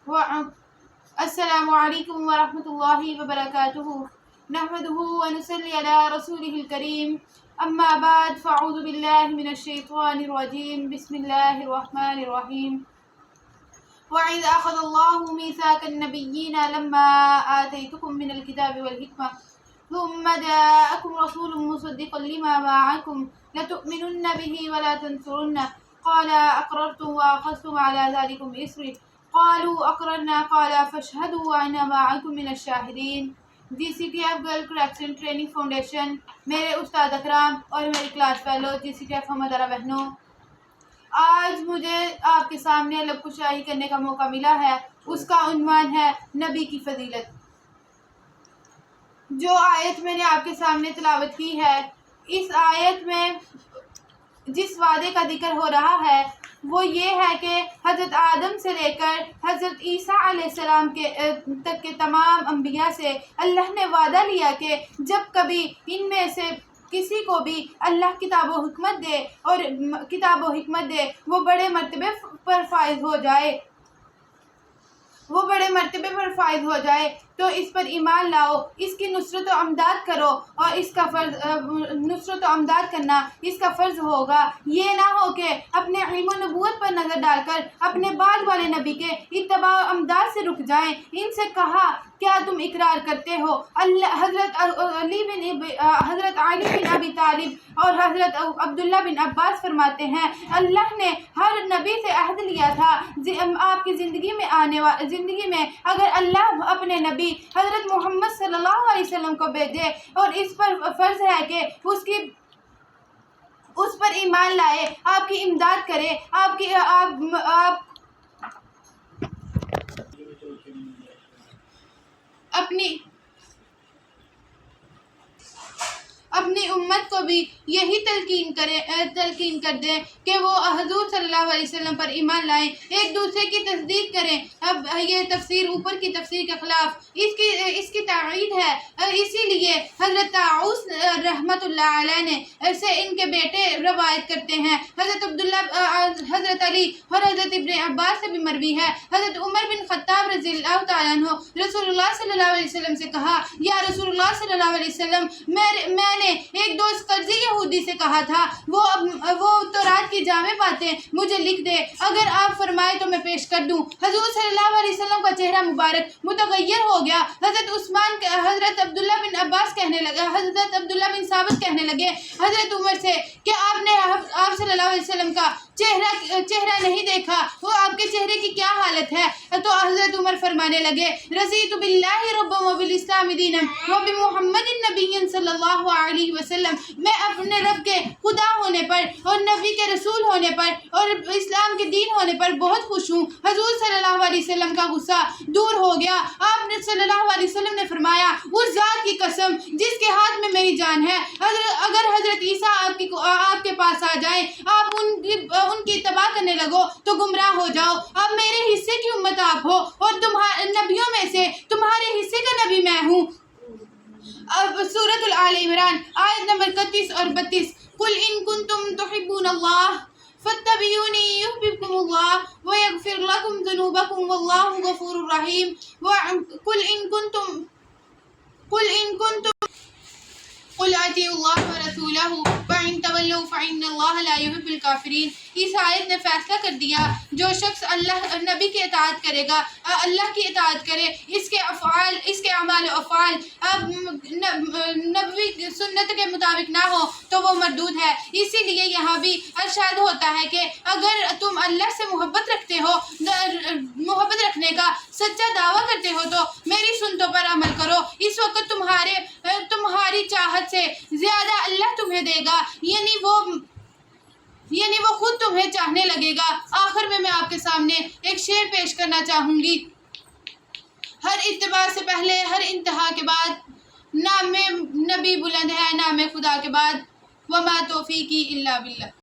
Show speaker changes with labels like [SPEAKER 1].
[SPEAKER 1] السلام علیکم ورحمۃ اللہ وبرکاتہ نحمده ونصلی علی رسوله الکریم اما بعد فاعوذ باللہ من الشیطان الرجیم بسم اللہ الرحمن الرحیم وَإِذْ أَخَذَ اللَّهُ مِيثَاقَ النَّبِيِّينَ لَمَّا آتَيْتُكُم مِّنَ الْكِتَابِ وَالْحِكْمَةِ ثُمَّ جَاءَكُمْ رَسُولٌ مُّصَدِّقٌ لِّمَا مَعَكُمْ لَتُؤْمِنُنَّ بِهِ وَلَا تَنصُرُنَّهُ قَالَ أَقْرَرْتُمْ وَأَخَذْتُمْ عَلَىٰ ذَٰلِكُمْ إِصْرِي قالوا اقررنا قال فاشهدوا وانا معكم من الشاہدین۔ GCTF girl correction training foundation, میرے استاد اکرام اور میری کلاس فیلو GCTF ہمارا بہنوں، آج مجھے آپ کے سامنے لب کشائی کرنے کا موقع ملا ہے۔ اس کا عنوان ہے نبی کی فضیلت۔ جو آیت میں نے آپ کے سامنے تلاوت کی ہے، اس آیت میں جس وعدے کا ذکر ہو رہا ہے وہ یہ ہے کہ حضرت آدم سے لے کر حضرت عیسیٰ علیہ السلام تک کے تمام انبیاء سے اللہ نے وعدہ لیا کہ جب کبھی ان میں سے کسی کو بھی اللہ کتاب و حکمت دے وہ بڑے مرتبے پر فائز ہو جائے تو اس پر ایمان لاؤ، اس کی نصرت و امداد کرو، اور اس کا نصرت و امداد کرنا اس کا فرض ہوگا۔ یہ نہ ہو کہ اپنے علم و نبوت پر نظر ڈال کر اپنے بعد والے نبی کے اتباع و امداد سے رک جائیں۔ ان سے کہا کیا تم اقرار کرتے ہو؟ حضرت علی بن ابی طالب اور حضرت عبداللہ بن عباس فرماتے ہیں اللہ نے ہر نبی سے عہد لیا تھا آپ کی زندگی میں اگر اللہ اپنے نبی حضرت محمد صلی اللہ علیہ وسلم کو بھیجے اور اس پر فرض ہے کہ اس پر ایمان لائے، آپ کی امداد کرے، اپنی امت کو بھی یہی تلقین کر دیں کہ وہ حضور صلی اللہ علیہ وسلم پر ایمان لائیں، ایک دوسرے کی تصدیق کریں۔ اب یہ تفسیر اوپر کی تفسیر کے خلاف اس کی تائید ہے، اسی لیے حضرت طاؤس رحمۃ اللہ علیہ نے سے ان کے بیٹے روایت کرتے ہیں، حضرت علی اور حضرت ابن عباس سے بھی مروی ہے۔ حضرت عمر بن خطاب رضی اللہ تعالیٰ عنہ رسول اللہ صلی اللہ علیہ وسلم سے کہا یا رسول اللہ صلی اللہ علیہ وسلم، میں نے ایک دوست قرضی یہودی سے کہا تھا وہ تورات کی جامع باتیں مجھے لکھ دے، اگر آپ فرمائے تو میں پیش کر دوں۔ حضور صلی اللہ علیہ وسلم کا چہرہ مبارک متغیر ہو گیا۔ حضرت عبداللہ بن عباس حضرت عبداللہ بن ثابت کہنے لگے حضرت عمر سے کہ آپ نے آپ صلی اللہ علیہ وسلم کا چہرہ نہیں دیکھا، وہ آپ کے چہرے کی کیا حالت ہے؟ تو حضرت عمر فرمانے لگے رضیت باللہ ربا وبالاسلام دینا وبمحمد نبی صلی اللہ علیہ وسلم، میں اپنے رب کے خدا ہونے پر اور نبی کے رسول ہونے پر اور اسلام کے دین ہونے پر بہت خوش ہوں۔ حضور صلی اللہ علیہ وسلم کا غصہ دور ہو گیا۔ آپ نے صلی اللہ علیہ وسلم نے فرمایا اس ذات کی قسم جس کے ہاتھ میں میری جان ہے، اگر حضرت عیسیٰ آپ کے پاس آ جائیں، آپ ان کی اتباع کرنے لگو تو گمراہ ہو جاؤ۔ اب میرے حصے کی امت آپ ہو اور نبیوں میں سے تمہارے حصے کا نبی میں ہوں۔ اب سورۃ آل عمران آیت نمبر 31 اور 32، قل ان کنتم تحبون اللہ فاتبعونی یحببکم اللہ ویغفر لکم ذنوبکم واللہ غفور رحیم۔ قل اطیعوا اللہ ورسولہ فإن تولوا فإن اللہ لا يحب الکافرین۔ اس آیت نے فیصلہ کر دیا جو شخص نبی کی اطاعت کرے گا، اللہ کی اطاعت کرے، اس کے اعمال و افعال نبوی سنت کے مطابق نہ ہو تو وہ مردود ہے۔ اسی لیے یہاں بھی ارشاد ہوتا ہے کہ اگر تم اللہ سے محبت رکھنے کا سچا دعویٰ کرتے ہو تو میری سنتوں پر عمل کرو، اس وقت تمہاری چاہت سے زیادہ اللہ تمہیں دے گا، یعنی وہ خود تمہیں چاہنے لگے گا۔ آخر میں آپ کے سامنے ایک شعر پیش کرنا چاہوں گی، ہر اتباع سے پہلے ہر انتہا کے بعد نام نبی بلند ہے، نام خدا کے بعد، وما توفیقی الا باللہ۔